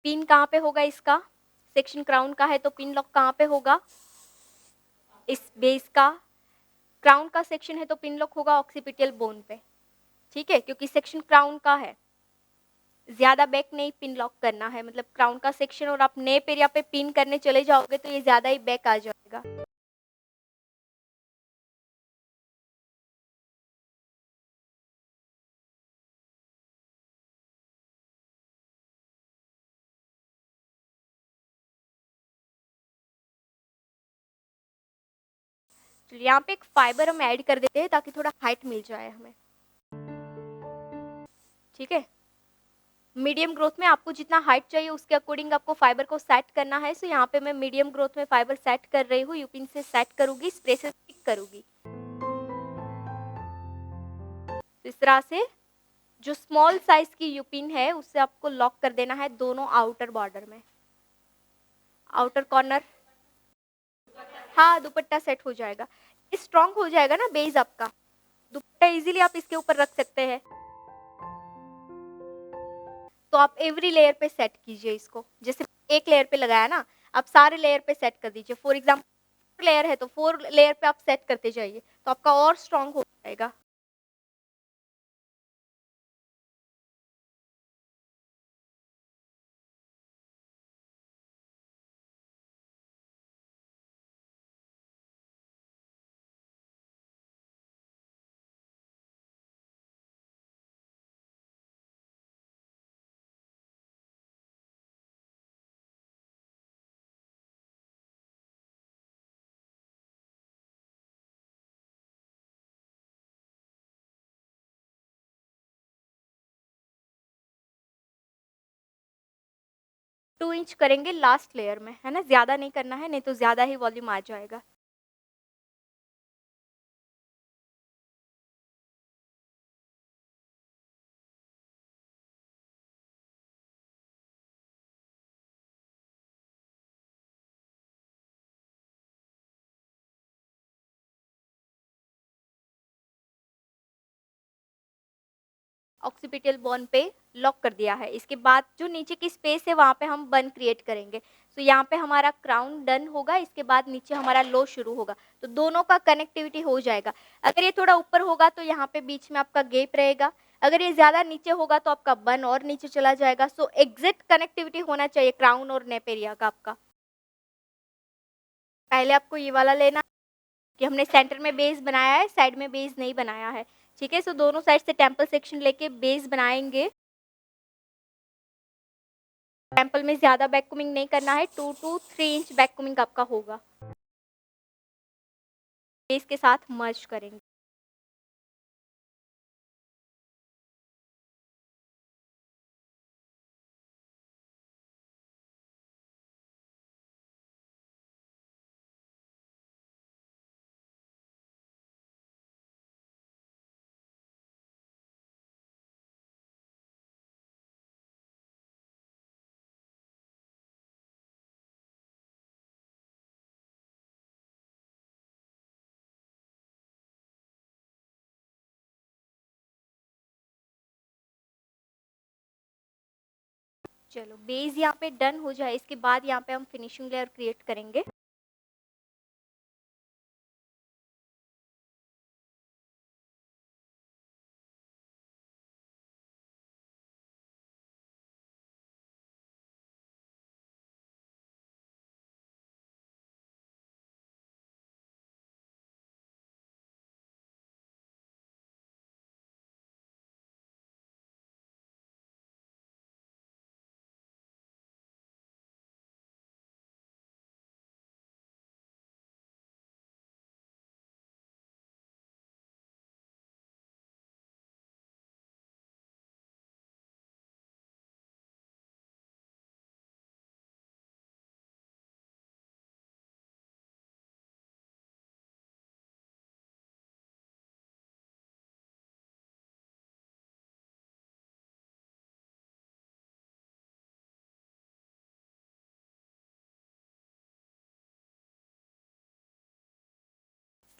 Pin कहाँ पे होगा इसका? सेक्शन क्राउन का है तो पिन लॉक कहाँ पे होगा? इस बेस का। क्राउन का सेक्शन है तो पिन लॉक होगा ऑक्सीपिटल बोन पे, ठीक है, क्योंकि सेक्शन क्राउन का है। ज्यादा बैक नहीं पिन लॉक करना है, मतलब क्राउन का सेक्शन और आप नेप एरिया पे पिन करने चले जाओगे तो ये ज्यादा ही बैक आ जाएगा। तो यहाँ पे एक फाइबर हम ऐड कर देते हैं ताकि थोड़ा हाइट मिल जाए हमें, ठीक है। मीडियम ग्रोथ में आपको जितना हाइट चाहिए उसके अकॉर्डिंग आपको फाइबर को सेट करना है। सो यहाँ पे मैं मीडियम ग्रोथ में फाइबर सेट कर रही हूँ, यूपिन से सेट करूंगी, स्प्रे से स्टिक करूंगी। तो इस तरह से जो स्मॉल साइज की यूपिन है उससे आपको लॉक कर देना है दोनों आउटर बॉर्डर में, आउटर कॉर्नर। हाँ, दुपट्टा सेट हो जाएगा, स्ट्रॉन्ग हो जाएगा ना बेस आपका। दुपट्टा इजीली आप इसके ऊपर रख सकते हैं। तो आप एवरी लेयर पे सेट कीजिए इसको, जैसे एक लेयर पे लगाया ना, आप सारे लेयर पे सेट कर दीजिए। फॉर एग्जाम्पल लेयर है तो 4 लेयर पे आप सेट करते जाइए तो आपका और स्ट्रॉन्ग हो जाएगा। टू इंच करेंगे लास्ट लेयर में, है ना, ज्यादा नहीं करना है, नहीं तो ज्यादा ही वॉल्यूम आ जाएगा। ऑक्सीपिटल बोन पे लॉक कर दिया है। इसके बाद जो नीचे की स्पेस है वहाँ पे हम बन क्रिएट करेंगे। तो यहाँ पे हमारा क्राउन डन होगा, इसके बाद नीचे हमारा लो शुरू होगा, तो दोनों का कनेक्टिविटी हो जाएगा। अगर ये थोड़ा ऊपर होगा तो यहाँ पे बीच में आपका गैप रहेगा, अगर ये ज्यादा नीचे होगा तो आपका बन और नीचे चला जाएगा। सो एग्जैक्ट कनेक्टिविटी होना चाहिए क्राउन और नेप एरिया का आपका। पहले आपको ये वाला लेना कि हमने सेंटर में बेस बनाया है, साइड में बेस नहीं बनाया है, ठीक है। सो दोनों साइड से टेम्पल सेक्शन लेके बेस बनाएंगे। टेम्पल में ज्यादा बैककमिंग नहीं करना है, 2 to 3 इंच बैककमिंग आपका होगा। बेस के साथ मर्ज करेंगे। चलो बेस यहाँ पे डन हो जाए, इसके बाद यहाँ पे हम फिनिशिंग लेयर क्रिएट करेंगे।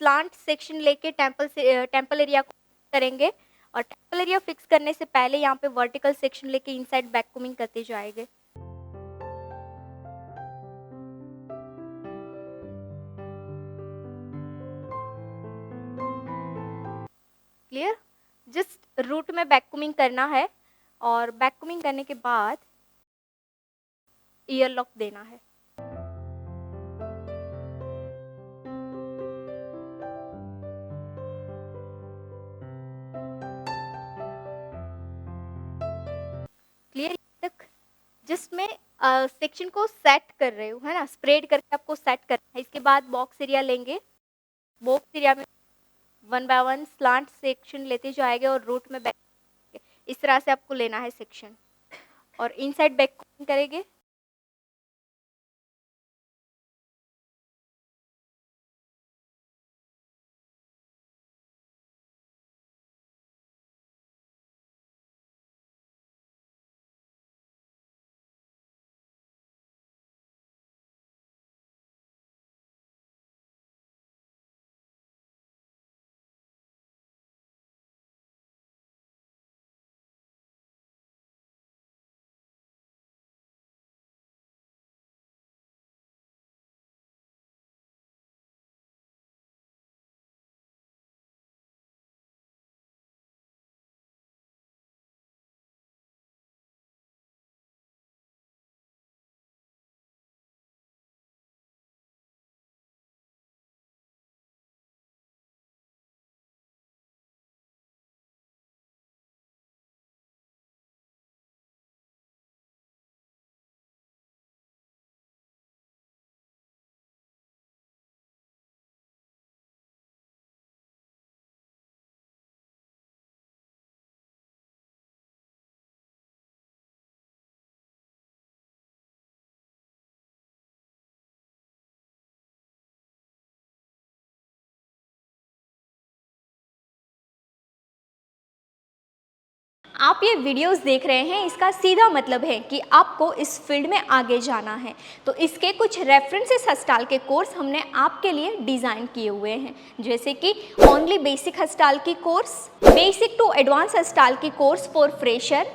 स्लांट सेक्शन लेके टेम्पल एरिया को करेंगे, और टेम्पल एरिया फिक्स करने से पहले यहाँ पे वर्टिकल सेक्शन लेके इनसाइड बैककमिंग करते जाएंगे। क्लियर? जस्ट रूट में बैककॉम्बिंग करना है और बैककॉम्बिंग करने के बाद ईयर लॉक देना है। क्लियर यहाँ तक? जस्ट मैं सेक्शन को सेट कर रही हूँ, है ना, स्प्रेड करके आपको सेट करना है। इसके बाद बॉक्स एरिया लेंगे, बॉक्स एरिया में one by one slant section लेते जाएंगे और रूट में बैक, इस तरह से आपको लेना है सेक्शन और इनसाइड बैक करेंगे। आप ये वीडियोस देख रहे हैं, इसका सीधा मतलब है कि आपको इस फील्ड में आगे जाना है। तो इसके कुछ रेफरेंसेस हस्ताल के कोर्स हमने आपके लिए डिज़ाइन किए हुए हैं, जैसे कि ओनली बेसिक हस्ताल की course, basic to advance hairstyle की course for fresher,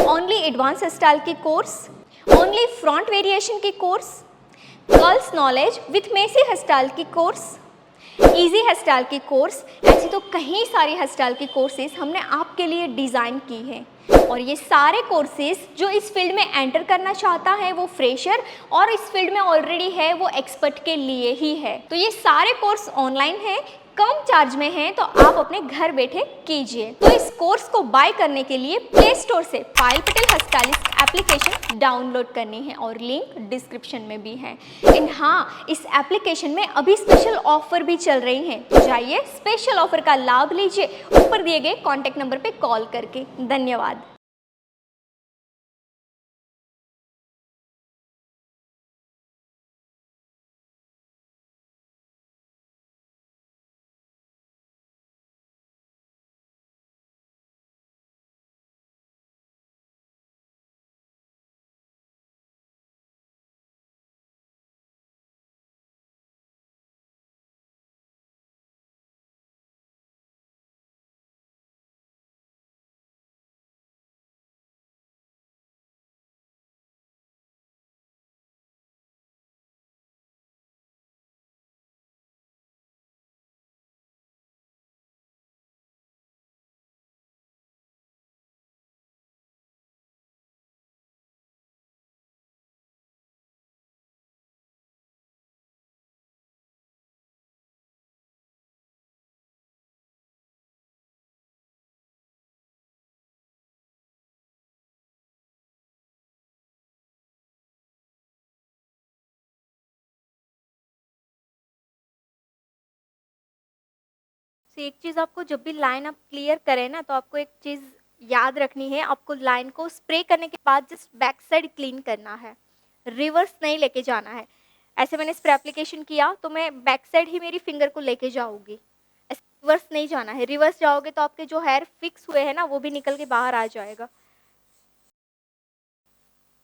only advance hairstyle की कोर्स, ओनली फ्रंट वेरिएशन की course, girls knowledge with messy hairstyle की कोर्स, इजी हेयरस्टाइल की कोर्स। ऐसी तो कई सारी हेयरस्टाइल की कोर्सेज हमने आपके लिए डिज़ाइन की है और ये सारे कोर्सेज जो इस फील्ड में एंटर करना चाहता है वो फ्रेशर और इस फील्ड में ऑलरेडी है वो एक्सपर्ट के लिए ही है। तो ये सारे कोर्स ऑनलाइन है, कम चार्ज में है, तो आप अपने घर बैठे कीजिए। तो इस कोर्स को बाय करने के लिए प्ले स्टोर से Payal Patel hairstylist application download करनी है और लिंक डिस्क्रिप्शन में भी है। एंड हाँ, इस एप्लीकेशन में अभी स्पेशल ऑफर भी चल रही हैं, तो जाइए स्पेशल ऑफर का लाभ लीजिए ऊपर दिए गए कॉन्टैक्ट नंबर पे कॉल करके। धन्यवाद। तो एक चीज़ आपको जब भी लाइन आप क्लियर करें ना, तो आपको एक चीज़ याद रखनी है, आपको लाइन को स्प्रे करने के बाद जस्ट बैक साइड क्लीन करना है, रिवर्स नहीं लेके जाना है। ऐसे मैंने स्प्रे एप्लीकेशन किया तो मैं बैक साइड ही मेरी फिंगर को लेके जाऊंगी, ऐसे रिवर्स नहीं जाना है। रिवर्स जाओगे तो आपके जो हेयर फिक्स हुए हैं ना वो भी निकल के बाहर आ जाएगा।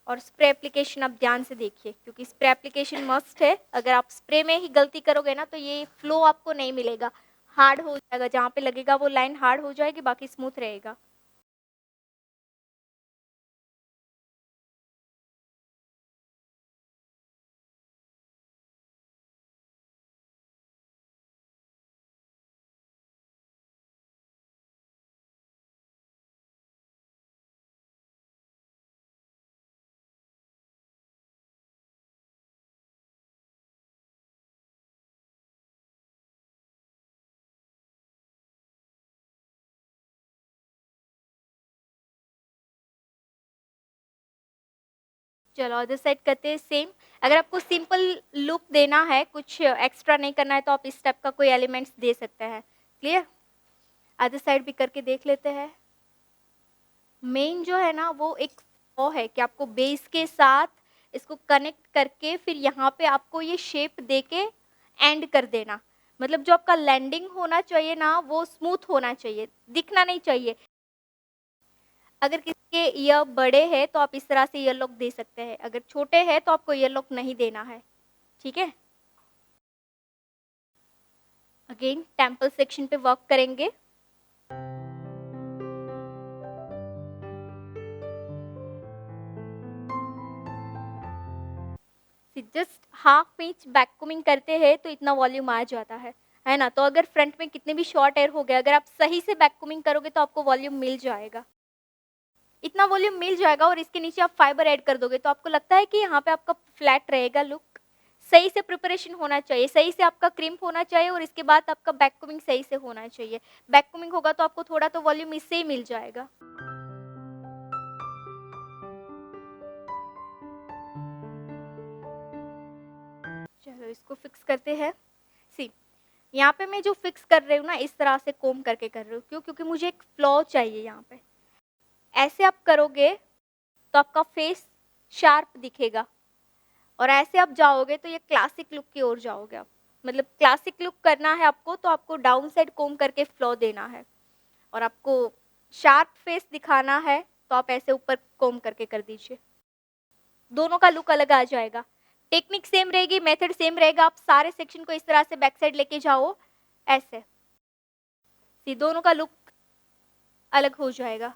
और स्प्रे एप्लीकेशन आप ध्यान से देखिए, क्योंकि स्प्रे एप्लीकेशन मस्ट है। अगर आप स्प्रे में ही गलती करोगे ना तो ये फ्लो आपको नहीं मिलेगा, हार्ड हो जाएगा, जहाँ पे लगेगा वो लाइन हार्ड हो जाएगी, बाकी स्मूथ रहेगा। चलो अदर साइड करते हैं सेम। अगर आपको सिंपल लुक देना है, कुछ एक्स्ट्रा नहीं करना है, तो आप इस टाइप का कोई एलिमेंट्स दे सकते हैं। क्लियर? अदर साइड भी करके देख लेते हैं। मेन जो है ना वो एक फ्लो है कि आपको बेस के साथ इसको कनेक्ट करके फिर यहाँ पे आपको ये शेप देके एंड कर देना। मतलब जो आपका लैंडिंग होना चाहिए ना वो स्मूथ होना चाहिए, दिखना नहीं चाहिए। अगर किसी के ईयर बड़े हैं तो आप इस तरह से ईयर लॉक दे सकते हैं, अगर छोटे हैं तो आपको ईयर लॉक नहीं देना है। ठीक है? अगेन टेम्पल सेक्शन पे वर्क करेंगे। Just half inch back combing करते हैं तो इतना वॉल्यूम आ जाता है ना? तो अगर फ्रंट में कितने भी शॉर्ट एयर हो गए, अगर आप सही से बैक कोमिंग करोगे तो आपको वॉल्यूम मिल जाएगा, इतना वॉल्यूम मिल जाएगा। और इसके नीचे आप फाइबर ऐड कर दोगे तो आपको लगता है कि यहाँ पे आपका फ्लैट रहेगा लुक। सही से प्रिपरेशन होना चाहिए, सही से आपका क्रिम्प होना चाहिए, और इसके बाद आपका बैक कोमिंग सही से होना चाहिए। बैक कोमिंग होगा तो आपको थोड़ा तो वॉल्यूम इससे ही मिल जाएगा। चलो इसको फिक्स करते हैं। सी, यहाँ पे मैं जो फिक्स कर रही हूँ ना इस तरह से कोम करके कर रही हूँ, क्यों? क्योंकि मुझे एक फ्लॉ चाहिए यहाँ पे। ऐसे आप करोगे तो आपका फेस शार्प दिखेगा, और ऐसे आप जाओगे तो ये क्लासिक लुक की ओर जाओगे आप। मतलब क्लासिक लुक करना है आपको तो आपको डाउन साइड कोम करके फ्लॉ देना है, और आपको शार्प फेस दिखाना है तो आप ऐसे ऊपर कोम करके कर दीजिए। दोनों का लुक अलग आ जाएगा। टेक्निक सेम रहेगी, मेथड सेम रहेगा। आप सारे सेक्शन को इस तरह से बैक साइड लेके जाओ ऐसे, दोनों का लुक अलग हो जाएगा।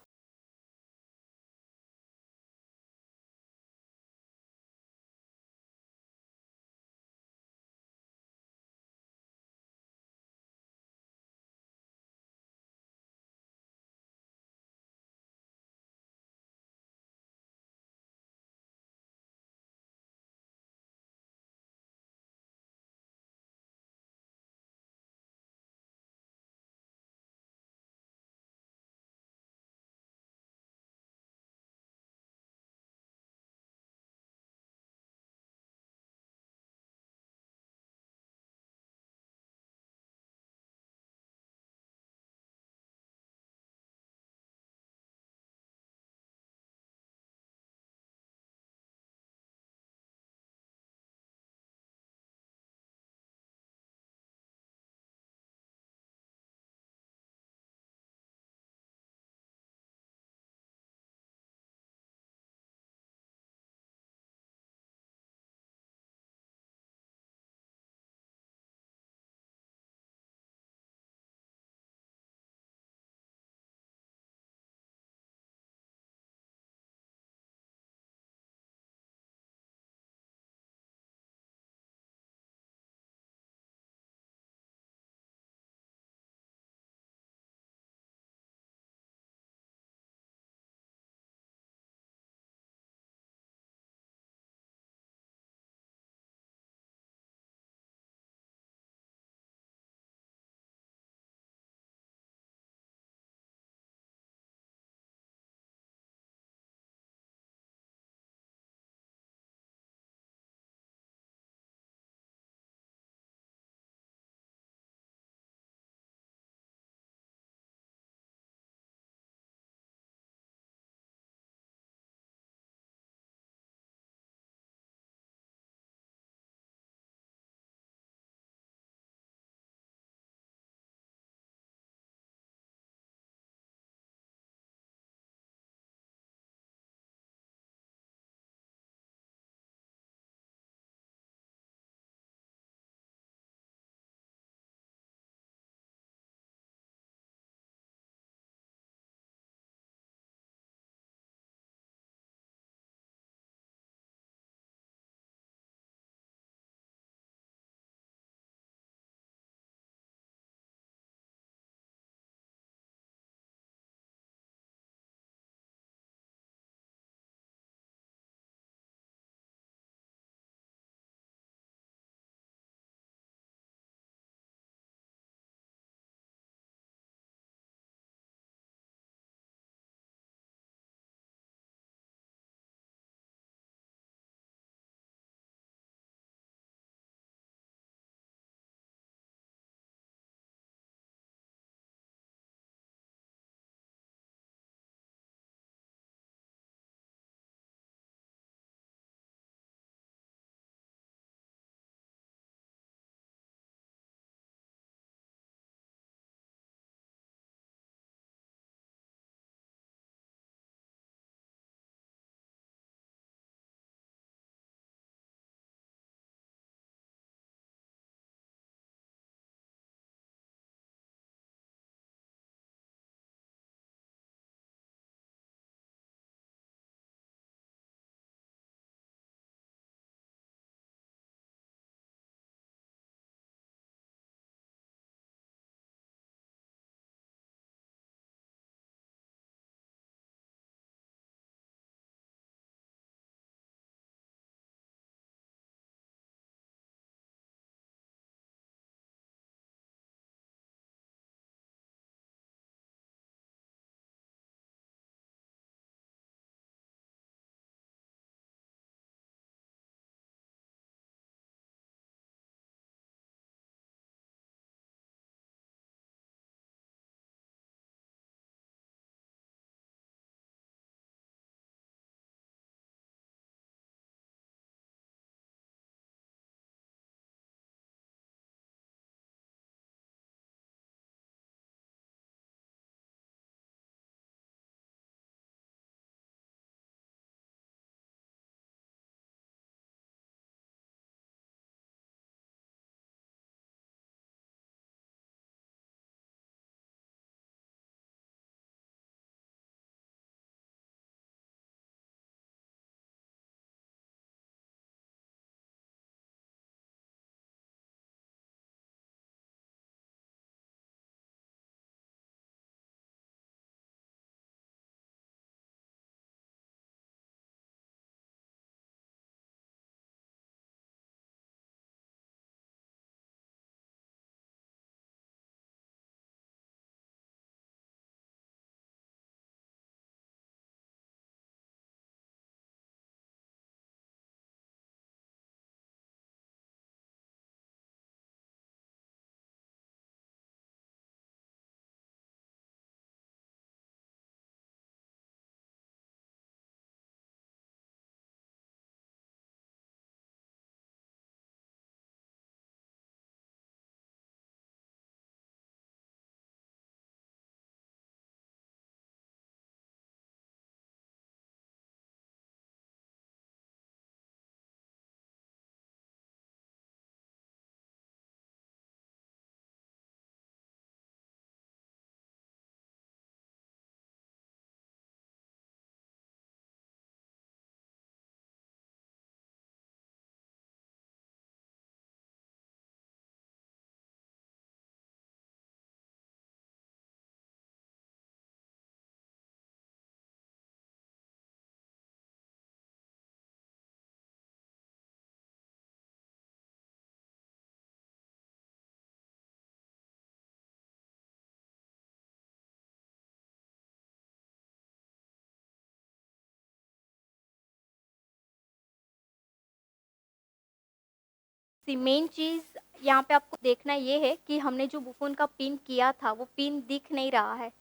मेन चीज़ यहाँ पे आपको देखना ये है कि हमने जो बुफोन का पिन किया था, वो पिन दिख नहीं रहा है,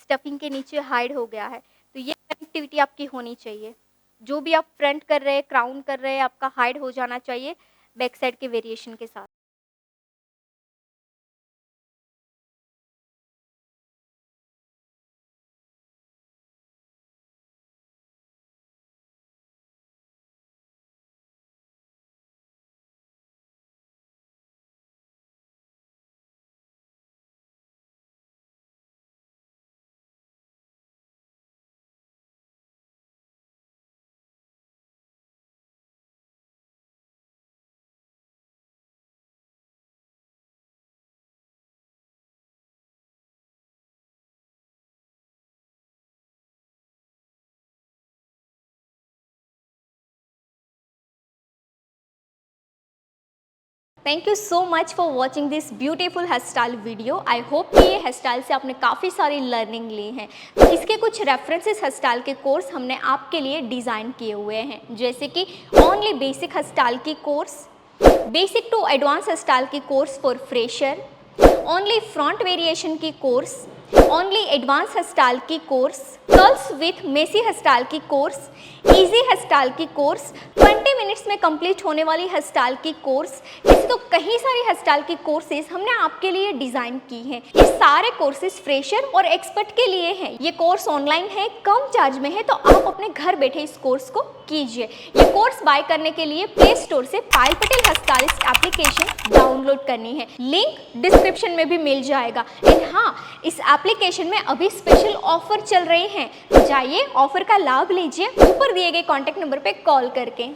स्टफिंग के नीचे हाइड हो गया है। तो ये कनेक्टिविटी आपकी होनी चाहिए। जो भी आप फ्रंट कर रहे हैं, क्राउन कर रहे हैं, आपका हाइड हो जाना चाहिए बैक साइड के वेरिएशन के साथ। Thank you so much for watching this beautiful hair style video. I hope कि ये हेयर स्टाइल से आपने काफ़ी सारी लर्निंग ली है। तो इसके कुछ रेफरेंसेस हेयर स्टाइल के कोर्स हमने आपके लिए डिज़ाइन किए हुए हैं, जैसे कि ओनली बेसिक हेयर स्टाइल की course, basic to advance hair style की course for fresher, only front variation की course, only advance hair style की course, curls with messy hair style की कोर्स, इजी हेयर स्टाइल की course, 20 minutes में complete होने वाली hair style की course. ऐसे तो कई सारी हेयर स्टाइल की कोर्सेज हमने आपके लिए डिजाइन की हैं। ये सारे कोर्सेज फ्रेशर और एक्सपर्ट के लिए हैं। ये कोर्स ऑनलाइन है, कम चार्ज में है, तो आप अपने घर बैठे इस कोर्स को कीजिए। ये कोर्स बाय करने के लिए प्ले स्टोर से Payal Patel hair stylist application download करनी है, लिंक डिस्क्रिप्शन में भी मिल जाएगा। एंड हाँ, इस एप्लीकेशन में अभी स्पेशल ऑफर चल रहे हैं, तो जाइए ऑफर का लाभ लीजिए ऊपर दिए गए कॉन्टैक्ट नंबर पे कॉल करके।